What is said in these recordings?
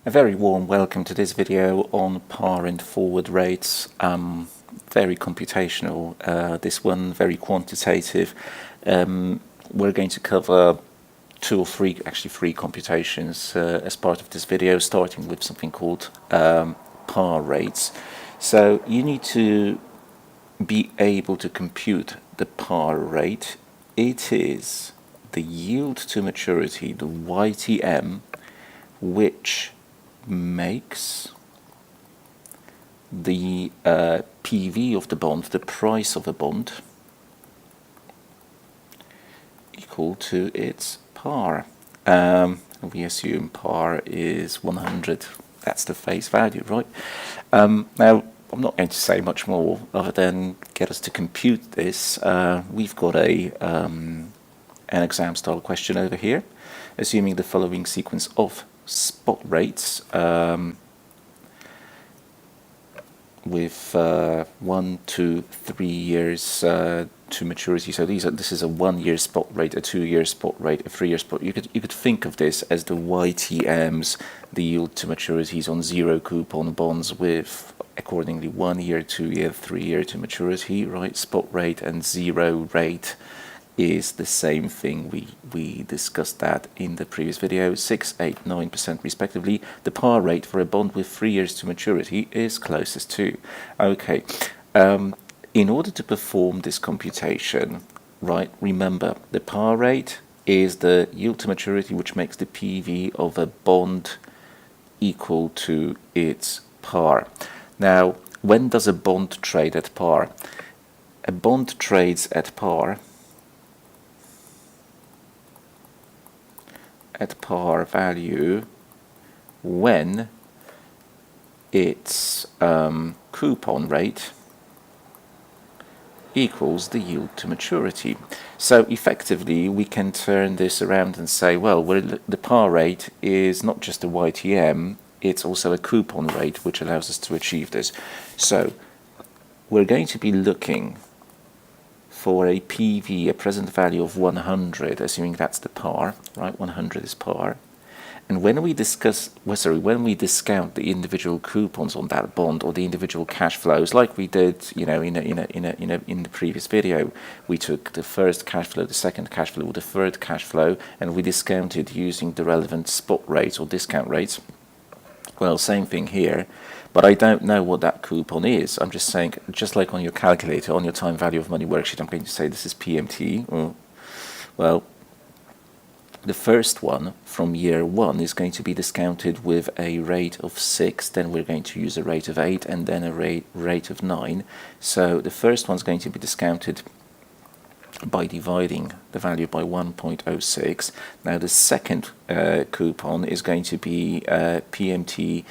A very warm welcome to this video on par and forward rates. Very computational, this one very quantitative. We're going to cover three computations as part of this video, starting with something called par rates. So you need to be able to compute the par rate. It is the yield to maturity, the YTM, which makes the PV of the bond, the price of a bond, equal to its par. We assume par is 100. That's the face value, right? Now, I'm not going to say much more other than get us to compute this. We've got an exam style question over here, assuming the following sequence of spot rates with 1 to 3 years to maturity. So this is a 1 year spot rate, a 2 year spot rate, a 3 year spot. You could think of this as the YTMs, the yield to maturities on zero coupon bonds with accordingly 1 year, 2 year, 3 year to maturity, right? Spot rate and zero rate is the same thing. We discussed that in the previous video. 6, 8, 9% respectively. The par rate for a bond with 3 years to maturity is closest to. Okay, in order to perform this computation, right, remember the par rate is the yield to maturity which makes the PV of a bond equal to its par. Now, when does a bond trade at par? A bond trades at par value when its coupon rate equals the yield to maturity. So effectively we can turn this around and say, well, the par rate is not just a YTM, it's also a coupon rate which allows us to achieve this. So we're going to be looking for a PV, a present value of 100, assuming that's the par, right? 100 is par. And when we when we discount the individual coupons on that bond or the individual cash flows, like we did, you know, in the previous video, we took the first cash flow, the second cash flow, the third cash flow, and we discounted using the relevant spot rates or discount rates. Well, same thing here, but I don't know what that coupon is. I'm just saying, just like on your calculator, on your time value of money worksheet, I'm going to say this is PMT. Well, the first one from year 1 is going to be discounted with a rate of 6, then we're going to use a rate of 8, and then a rate of 9. So the first one's going to be discounted by dividing the value by 1.06. Now the second coupon is going to be PMT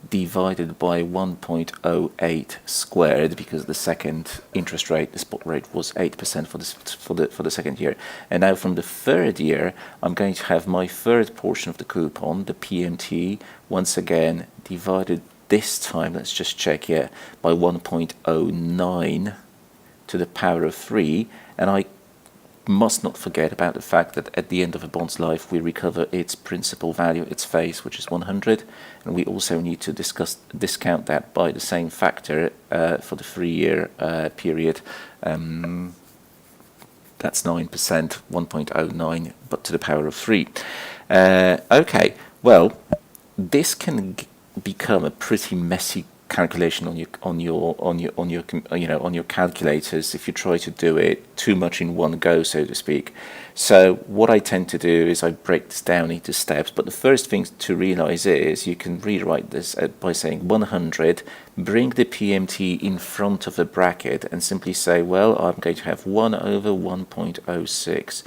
divided by 1.08 squared, because the second interest rate, the spot rate, was 8% for the second year. And now from the third year, I'm going to have my third portion of the coupon, the PMT, once again divided this time, let's just check here, by 1.09 to the power of 3, and I must not forget about the fact that at the end of a bond's life we recover its principal value, its face, which is 100, and we also need to discount that by the same factor for the 3 year period. That's 9%, 1.09, but to the power of 3. Okay, well, this can become a pretty messy calculation on your calculators if you try to do it too much in one go, so to speak. So what I tend to do is I break this down into steps, but the first thing to realize is you can rewrite this by saying 100, bring the PMT in front of a bracket and simply say, well, I'm going to have 1 over 1.06,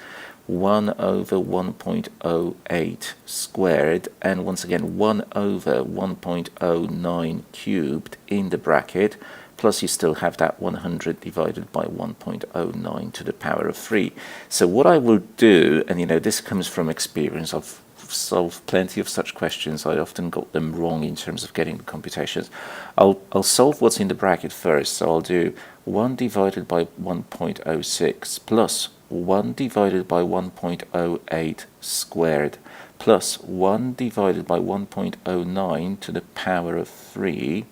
1 over 1.08 squared, and once again 1 over 1.09 cubed in the bracket, plus you still have that 100 divided by 1.09 to the power of 3. So what I will do, and you know, this comes from experience, I've solved plenty of such questions, I often got them wrong in terms of getting the computations. I'll solve what's in the bracket first, so I'll do 1 divided by 1.06 plus 1 divided by 1.08 squared plus 1 divided by 1.09 to the power of 3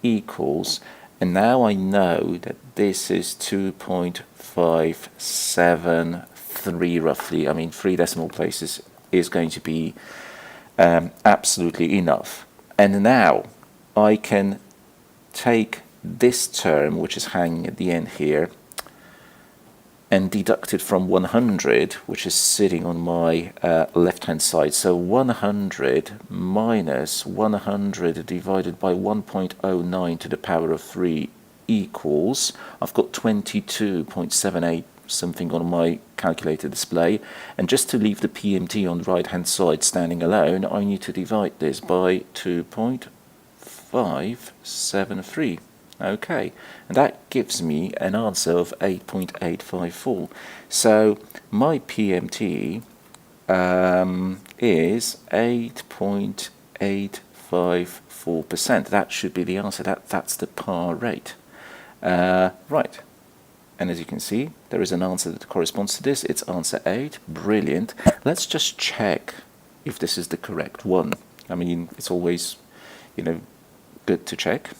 equals, and now I know that this is 2.573 roughly. I mean, 3 decimal places is going to be absolutely enough. And now I can take this term, which is hanging at the end here, and deduct it from 100, which is sitting on my left-hand side. So 100 minus 100 divided by 1.09 to the power of 3 equals, I've got 22.78 something on my calculator display, and just to leave the PMT on the right-hand side standing alone, I need to divide this by 2.573. Okay, and that gives me an answer of 8.854. So my PMT is 8.854%. That should be the answer. That's the par rate. Right, and as you can see, there is an answer that corresponds to this. It's answer 8. Brilliant. Let's just check if this is the correct one. I mean, it's always, good to check.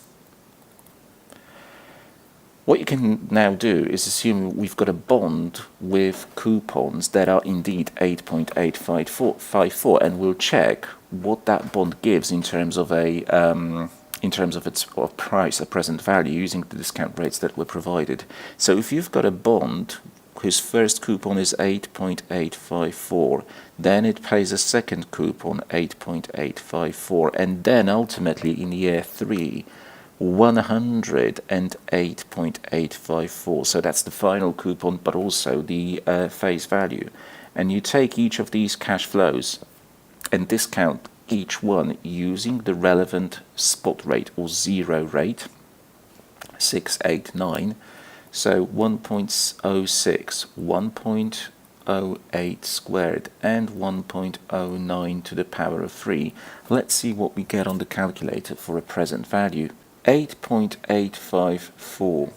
What you can now do is assume we've got a bond with coupons that are indeed 8.854, and we'll check what that bond gives in terms of its price, a present value, using the discount rates that were provided. So if you've got a bond whose first coupon is 8.854, then it pays a second coupon 8.854, and then ultimately in year 3 108.854. So that's the final coupon, but also the face value. And you take each of these cash flows and discount each one using the relevant spot rate or zero rate, 689. So 1.06, 1.08 squared, and 1.09 to the power of 3. Let's see what we get on the calculator for a present value. 8.854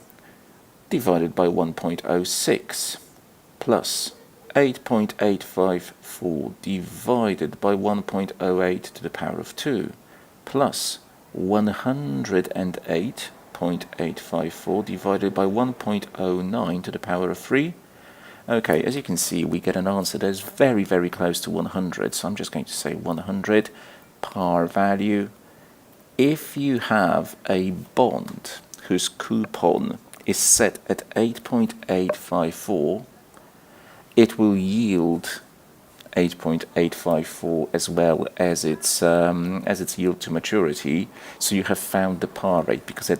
divided by 1.06 plus 8.854 divided by 1.08 to the power of 2 plus 108.854 divided by 1.09 to the power of 3. Okay, as you can see, we get an answer that is very, very close to 100. So I'm just going to say 100 par value. If you have a bond whose coupon is set at 8.854, it will yield 8.854 as well as its yield to maturity. So you have found the par rate, because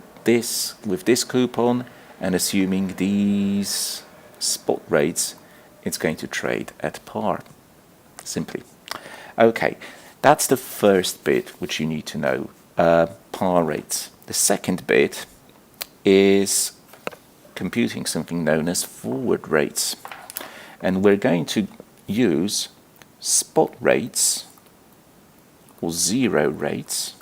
with this coupon and assuming these spot rates, it's going to trade at par, simply. Okay, that's the first bit which you need to know. Par rates. The second bit is computing something known as forward rates, and we're going to use spot rates or zero rates.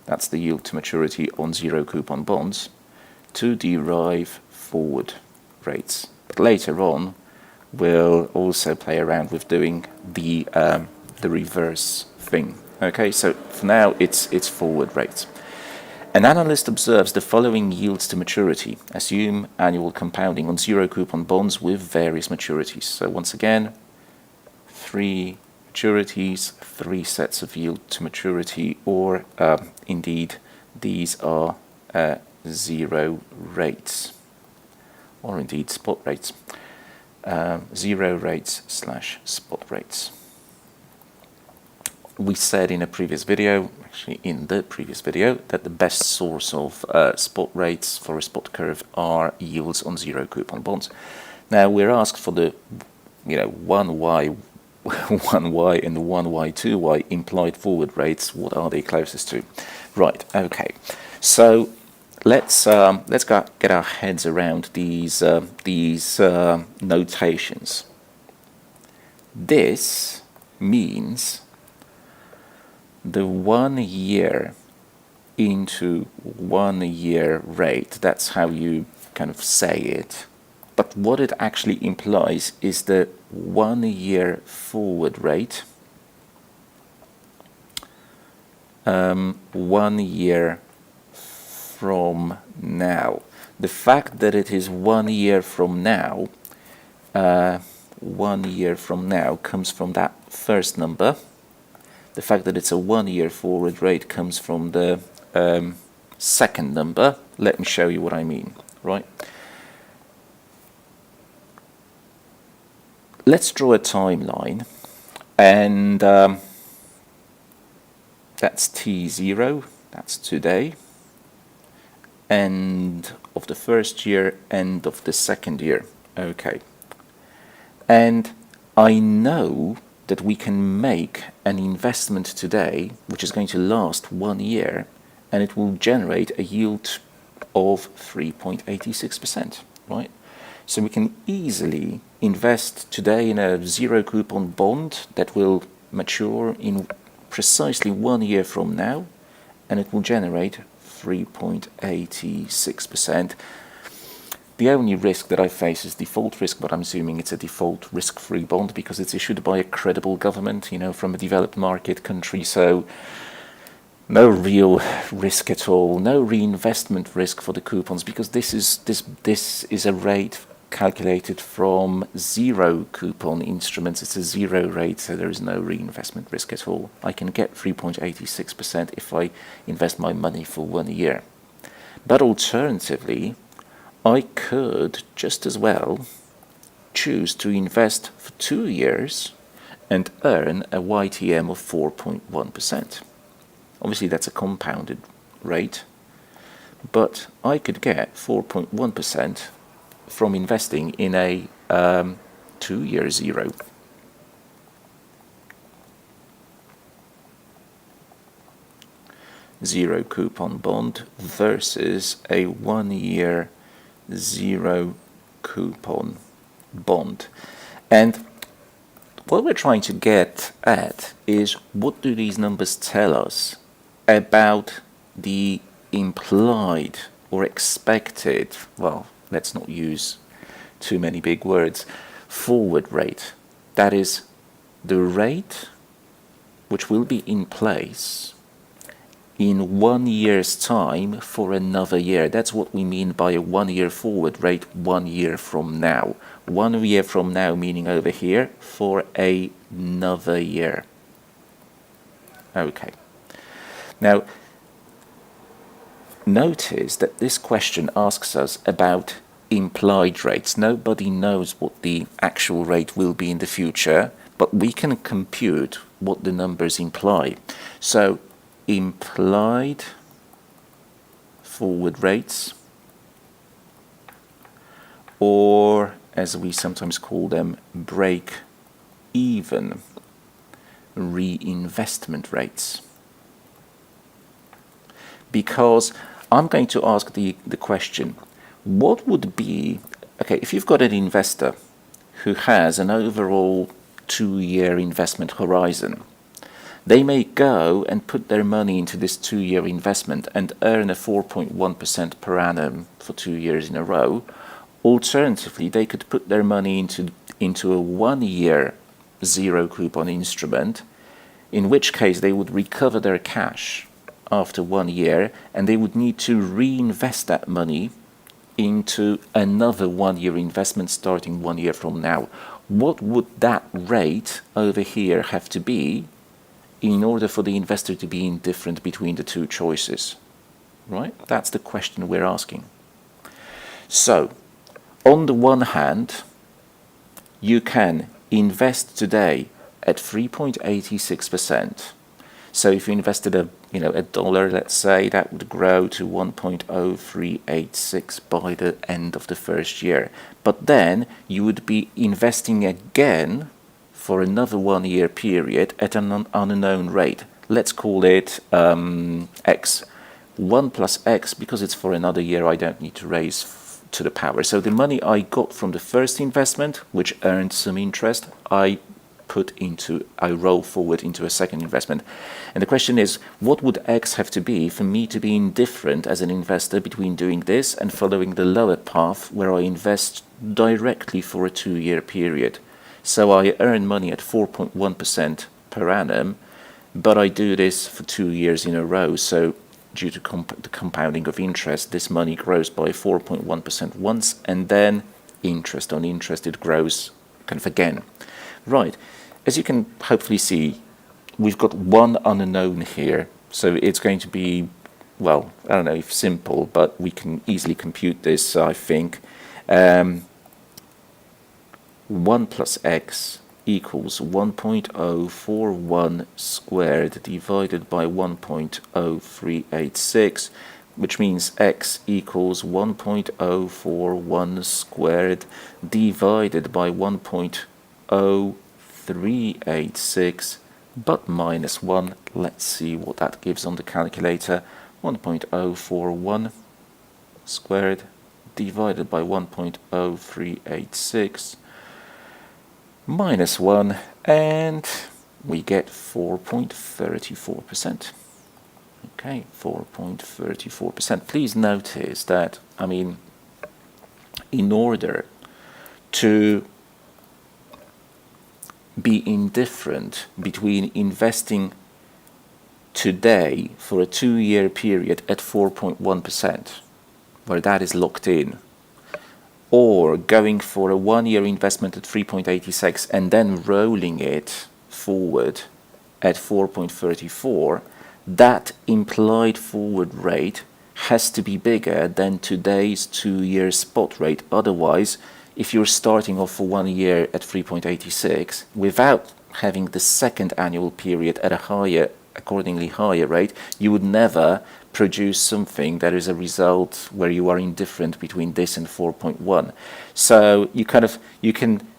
That's the yield to maturity on zero coupon bonds, to derive forward rates. But later on we'll also play around with doing the reverse thing. Okay, so for now it's forward rates. An analyst observes the following yields to maturity. Assume annual compounding on zero coupon bonds with various maturities. So once again, 3 maturities, 3 sets of yield to maturity, or indeed these are zero rates, or indeed spot rates. Zero rates / spot rates. We said in the previous video, that the best source of spot rates for a spot curve are yields on zero coupon bonds. Now we're asked for the 1y, 1y and the 1y, 2y implied forward rates. What are they closest to? Right. Okay. So let's get our heads around these notations. This means the 1 year into 1 year rate. That's how you kind of say it. But what it actually implies is the 1 year forward rate, 1 year from now. The fact that it is 1 year from now, 1 year from now comes from that first number. The fact that it's a 1 year forward rate comes from the second number. Let me show you what I mean, right? Let's draw a timeline, and that's T0, that's today, end of the first year, end of the second year. Okay. And I know that we can make an investment today which is going to last 1 year, and it will generate a yield of 3.86%, right? So we can easily invest today in a zero coupon bond that will mature in precisely 1 year from now, and it will generate 3.86%. The only risk that I face is default risk, but I'm assuming it's a default risk-free bond because it's issued by a credible government, from a developed market country, so no real risk at all, no reinvestment risk for the coupons, because this is a rate calculated from zero coupon instruments. It's a zero rate, so there is no reinvestment risk at all. I can get 3.86% if I invest my money for 1 year. But alternatively, I could just as well choose to invest for 2 years and earn a YTM of 4.1%. Obviously that's a compounded rate, but I could get 4.1% from investing in a 2-year zero. Zero coupon bond versus a 1 year zero coupon bond. And what we're trying to get at is, what do these numbers tell us about the implied or expected, well, let's not use too many big words, forward rate? That is the rate which will be in place in 1 year's time for another year. That's what we mean by a 1 year forward rate 1 year from now. 1 year from now meaning over here for another year. Okay. Now, notice that this question asks us about implied rates. Nobody knows what the actual rate will be in the future, but we can compute what the numbers imply. So, implied forward rates, or as we sometimes call them, break-even reinvestment rates. Because I'm going to ask the question, what would be, okay, if you've got an investor who has an overall 2-year investment horizon, they may go and put their money into this 2-year investment and earn a 4.1% per annum for 2 years in a row. Alternatively, they could put their money into a 1 year zero coupon instrument, in which case they would recover their cash after 1 year, and they would need to reinvest that money into another 1 year investment starting 1 year from now. What would that rate over here have to be in order for the investor to be indifferent between the two choices? Right? That's the question we're asking. So, on the one hand, you can invest today at 3.86%. So if you invested a dollar, let's say, that would grow to 1.0386 by the end of the first year. But then you would be investing again for another 1 year period at an unknown rate. Let's call it X. 1 plus X, because it's for another year, I don't need to raise to the power. So the money I got from the first investment, which earned some interest, I I roll forward into a second investment. And the question is, what would X have to be for me to be indifferent as an investor between doing this and following the lower path where I invest directly for a 2-year period? So I earn money at 4.1% per annum, but I do this for 2 years in a row. So due to the compounding of interest, this money grows by 4.1% once, and then interest on interest, it grows kind of again. Right, as you can hopefully see, we've got one unknown here. So it's going to be, well, I don't know if simple, but we can easily compute this, I think. 1 plus x equals 1.041 squared divided by 1.0386, which means x equals 1.041 squared divided by 1.0386, but minus 1. Let's see what that gives on the calculator. 1.041 squared divided by 1.0386 minus 1, and we get 4.34%. Okay, 4.34%. Please notice that, I mean, in order to be indifferent between investing today for a 2-year period at 4.1%, where that is locked in, or going for a 1-year investment at 3.86 and then rolling it forward at 4.34, that implied forward rate has to be bigger than today's 2-year spot rate. Otherwise, if you're starting off for 1 year at 3.86 without having the second annual period at a higher, accordingly higher rate, you would never produce something that is a result where you are indifferent between this and 4.1. So you can,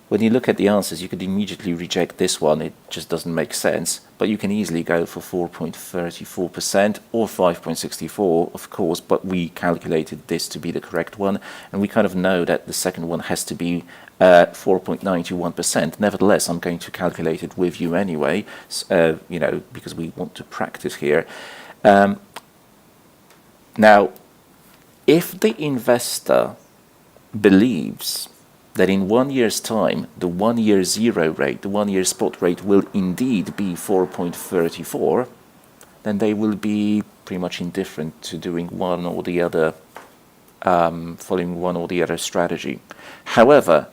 when you look at the answers, you could immediately reject this one. It just doesn't make sense. But you can easily go for 4.34% or 5.64, of course, but we calculated this to be the correct one, and we kind of know that the second one has to be 4.91%. Nevertheless, I'm going to calculate it with you anyway, because we want to practice here. Now, if the investor believes that in 1 year's time, the 1 year zero rate, the 1 year spot rate will indeed be 4.34, then they will be pretty much indifferent to doing one or the other, following one or the other strategy. However,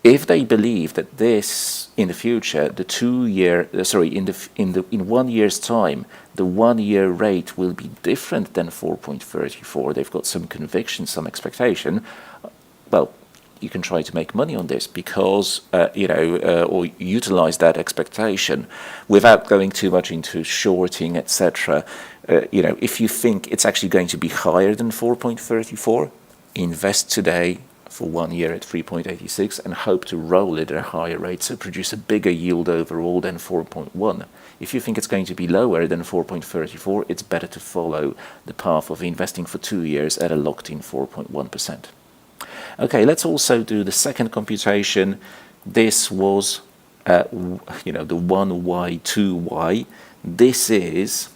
if they believe that this in the future, the 2 year, in 1 year's time, the 1 year rate will be different than 4.34, they've got some conviction, some expectation, well, you can try to make money on this because, or utilize that expectation without going too much into shorting, etc. If you think it's actually going to be higher than 4.34, invest today for 1 year at 3.86 and hope to roll it at a higher rate, so produce a bigger yield overall than 4.1. If you think it's going to be lower than 4.34, it's better to follow the path of investing for 2 years at a locked-in 4.1%. Okay, let's also do the second computation. This was, the 1y, 2y. This is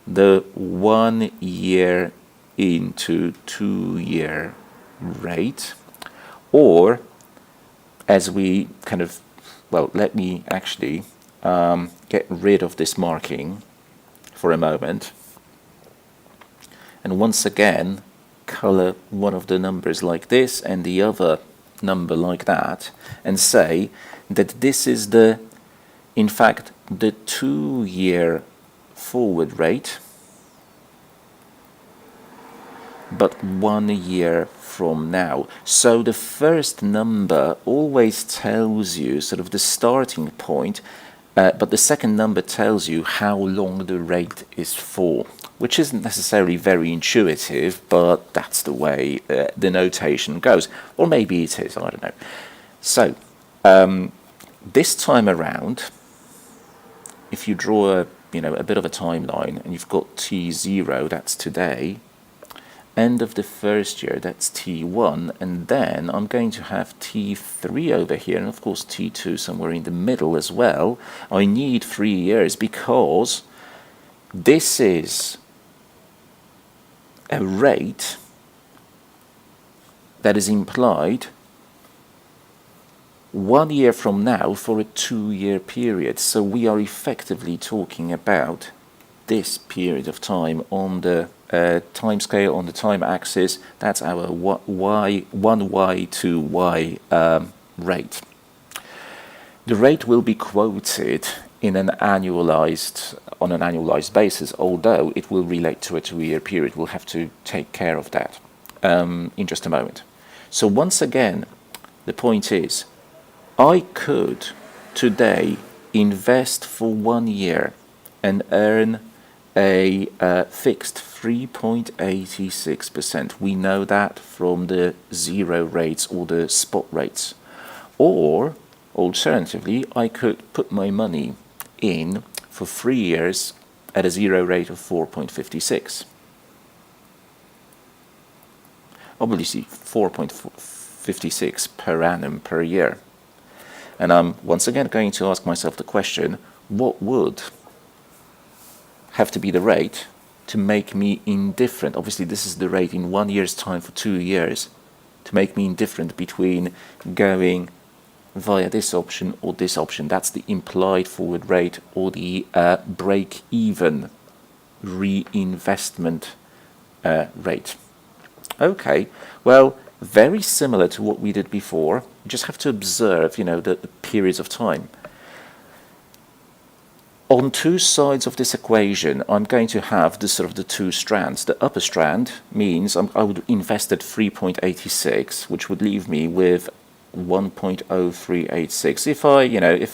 the 1 year into 2 year rate, or as we kind of, let me actually get rid of this marking for a moment. And once again, color one of the numbers like this and the other number like that, and say that this is in fact, the 2 year forward rate, but 1 year from now. So the first number always tells you sort of the starting point, but the second number tells you how long the rate is for, which isn't necessarily very intuitive, but that's the way the notation goes. Or maybe it is, I don't know. So this time around, if you draw a bit of a timeline and you've got T0, that's today, end of the first year, that's T1, and then I'm going to have T3 over here, and of course T2 somewhere in the middle as well. I need 3 years because this is a rate that is implied 1 year from now for a 2-year period. So we are effectively talking about this period of time on the time scale, on the time axis. That's our 1y to y rate. The rate will be quoted on an annualized basis, although it will relate to a 2-year period. We'll have to take care of that in just a moment. So once again, the point is, I could today invest for 1 year and earn a fixed 3.86%. We know that from the zero rates or the spot rates. Or alternatively, I could put my money in for 3 years at a zero rate of 4.56. Obviously 4.56 per annum per year. And I'm once again going to ask myself the question, what would have to be the rate to make me indifferent? Obviously this is the rate in 1 year's time for 2 years, to make me indifferent between going via this option or this option. That's the implied forward rate or the break-even reinvestment rate. Okay, well, very similar to what we did before. You just have to observe, the periods of time. On two sides of this equation, I'm going to have the two strands. The upper strand means I would invest at 3.86, which would leave me with 1.0386. If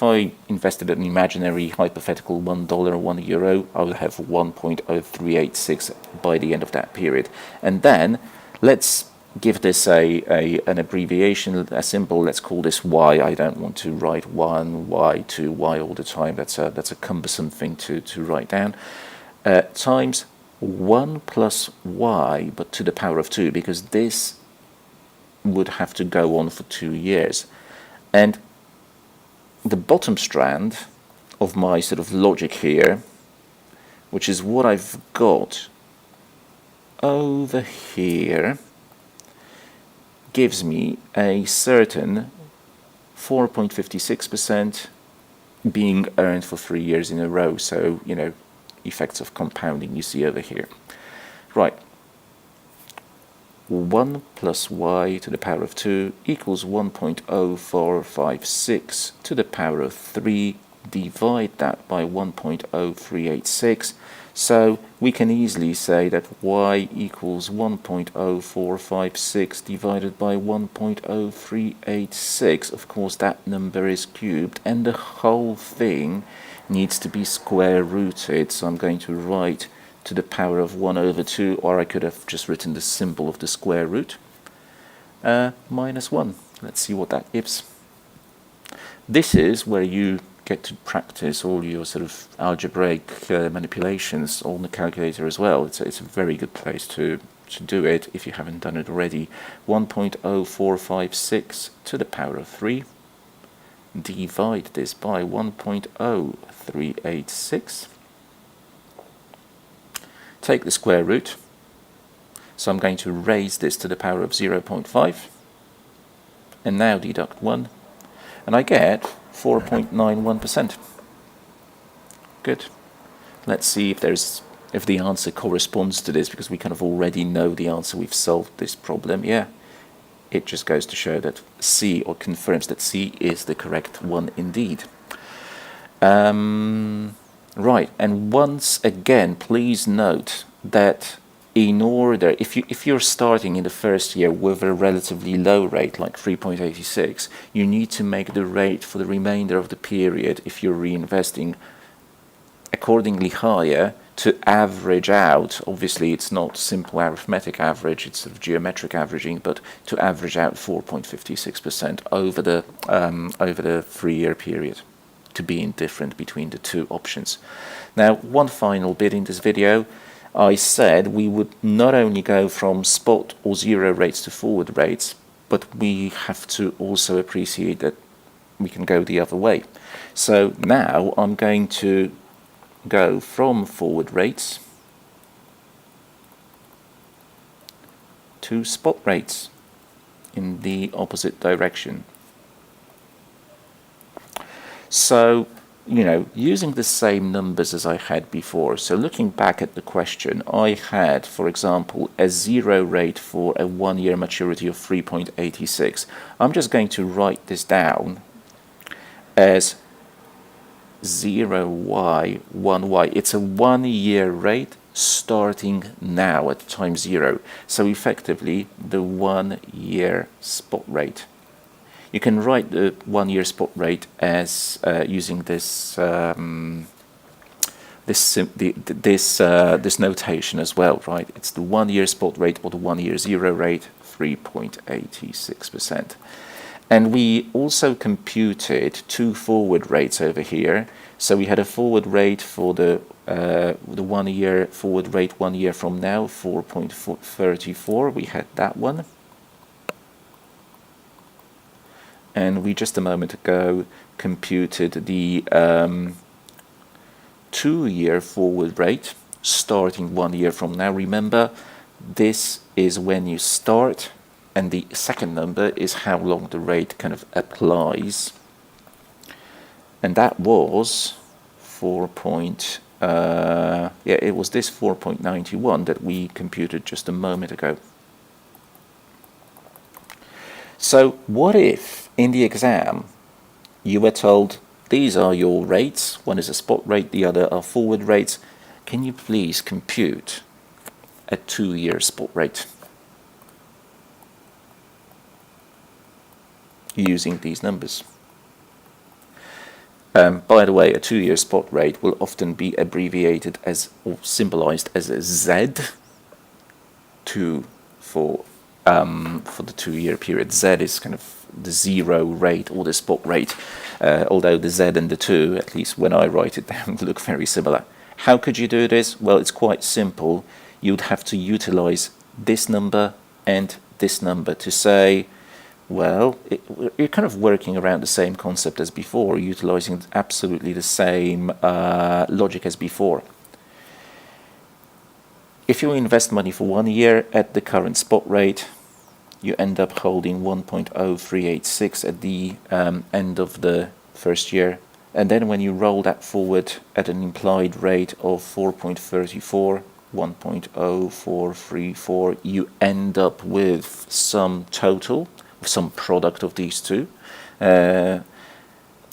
I invested an imaginary hypothetical $1 or €1, I would have 1.0386 by the end of that period. And then let's give this an abbreviation, a symbol. Let's call this Y. I don't want to write 1, Y, 2, Y all the time. That's a cumbersome thing to write down. Times 1 plus Y, but to the power of 2, because this would have to go on for 2 years. And the bottom strand of my logic here, which is what I've got over here, gives me a certain 4.56% being earned for 3 years in a row. So, effects of compounding you see over here. Right. 1 plus y to the power of 2 equals 1.0456 to the power of 3. Divide that by 1.0386. So we can easily say that y equals 1.0456 divided by 1.0386. Of course, that number is cubed, and the whole thing needs to be square rooted. So I'm going to write to the power of 1 over 2, or I could have just written the symbol of the square root, minus 1. Let's see what that gives. This is where you get to practice all your algebraic manipulations on the calculator as well. It's a very good place to do it if you haven't done it already. 1.0456 to the power of 3. Divide this by 1.0386. Take the square root. So I'm going to raise this to the power of 0.5. And now deduct 1. And I get 4.91%. Good. Let's see if the answer corresponds to this, because we kind of already know the answer. We've solved this problem. Yeah, it just goes to show that C, or confirms that C is the correct one indeed. Right, and once again, please note that in order, if you're starting in the first year with a relatively low rate like 3.86, you need to make the rate for the remainder of the period, if you're reinvesting, accordingly higher to average out. Obviously it's not simple arithmetic average, it's geometric averaging, but to average out 4.56% over the 3-year period, to be indifferent between the two options. Now, one final bit in this video. I said we would not only go from spot or zero rates to forward rates, but we have to also appreciate that we can go the other way. So now I'm going to go from forward rates to spot rates in the opposite direction. So, using the same numbers as I had before, so looking back at the question, I had, for example, a zero rate for a 1 year maturity of 3.86. I'm just going to write this down as 0y, 1y. It's a 1 year rate starting now at time 0. So effectively the 1 year spot rate. You can write the 1 year spot rate as using this this notation as well, right? It's the 1 year spot rate or the 1 year zero rate, 3.86%. And we also computed two forward rates over here. So we had a forward rate for the 1 year forward rate 1 year from now, 4.34. We had that one. And we just a moment ago computed the 2 year forward rate starting 1 year from now. Remember, this is when you start, and the second number is how long the rate kind of applies. And that was it was this 4.91 that we computed just a moment ago. So what if in the exam you were told these are your rates, one is a spot rate, the other are forward rates, can you please compute a 2 year spot rate using these numbers? By the way, a 2 year spot rate will often be abbreviated as or symbolized as a Z2 for the 2 year period. Z is kind of the zero rate or the spot rate, although the Z and the 2, at least when I write it down, look very similar. How could you do this? Well, it's quite simple. You'd have to utilize this number and this number to say, well, you're kind of working around the same concept as before, utilizing absolutely the same logic as before. If you invest money for 1 year at the current spot rate, you end up holding 1.0386 at the end of the first year. And then when you roll that forward at an implied rate of 4.34, 1.0434, you end up with some total, some product of these two. And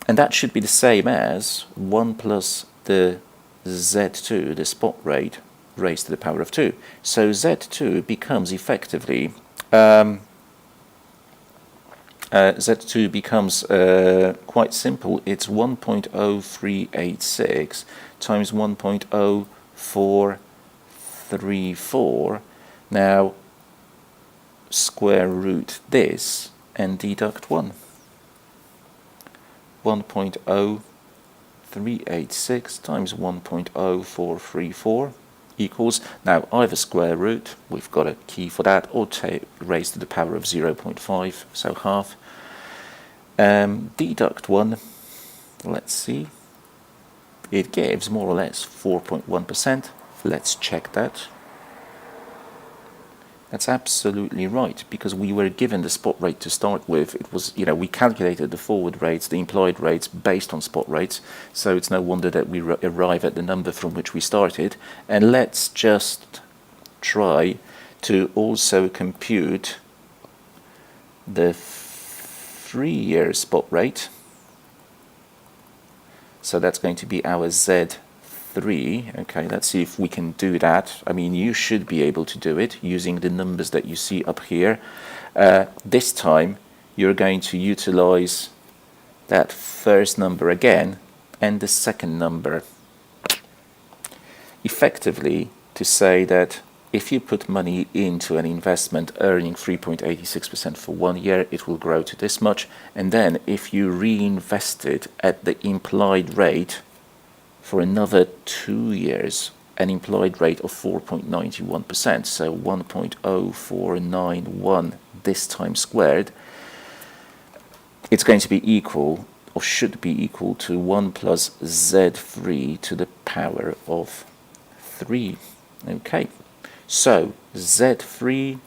that should be the same as 1 plus the Z2, the spot rate, raised to the power of 2. So Z2 becomes effectively Z2 becomes quite simple. It's 1.0386 times 1.0434. Now square root this and deduct 1. 1.0386 times 1.0434 equals, now either square root, we've got a key for that, or raised to the power of 0.5, so half. Deduct 1, let's see, it gives more or less 4.1%. Let's check that. That's absolutely right, because we were given the spot rate to start with. It was, we calculated the forward rates, the implied rates based on spot rates, so it's no wonder that we arrive at the number from which we started. And let's just try to also compute the 3 year spot rate. So that's going to be our Z3. Okay, let's see if we can do that. I mean, you should be able to do it using the numbers that you see up here. This time you're going to utilize that first number again and the second number, effectively to say that if you put money into an investment earning 3.86% for 1 year, it will grow to this much, and then if you reinvest it at the implied rate for another 2 years, an implied rate of 4.91%, so 1.0491 this time squared, it's going to be equal, or should be equal, to 1 plus z3 to the power of 3. Okay, so z3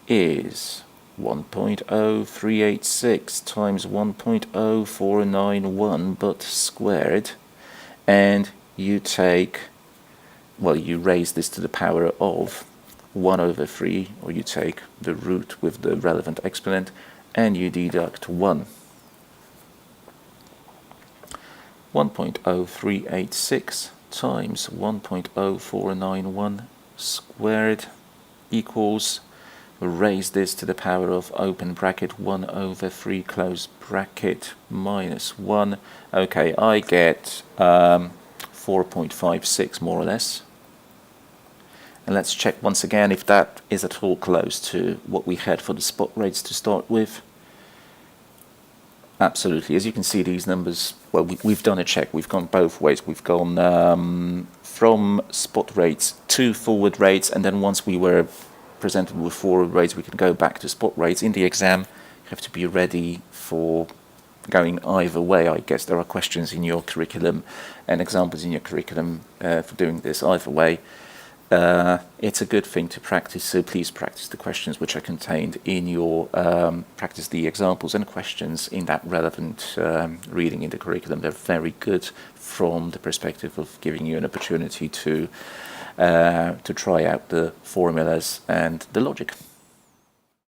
is 1.0386 times 1.0491 but squared, and you take, well, you raise this to the power of 1 over 3, or you take the root with the relevant exponent and you deduct 1. 1.0386 times 1.0491 squared equals, raise this to the power of open bracket 1 over 3 close bracket minus 1. Okay, I get 4.56 more or less. And let's check once again if that is at all close to what we had for the spot rates to start with. Absolutely. As you can see, these numbers, well, we've done a check. We've gone both ways. We've gone from spot rates to forward rates, and then once we were presented with forward rates, we can go back to spot rates. In the exam, you have to be ready for going either way. I guess there are questions in your curriculum and examples in your curriculum for doing this either way. It's a good thing to practice, so please practice the questions which are contained in your, practice the examples and questions in that relevant reading in the curriculum. They're very good from the perspective of giving you an opportunity to try out the formulas and the logic.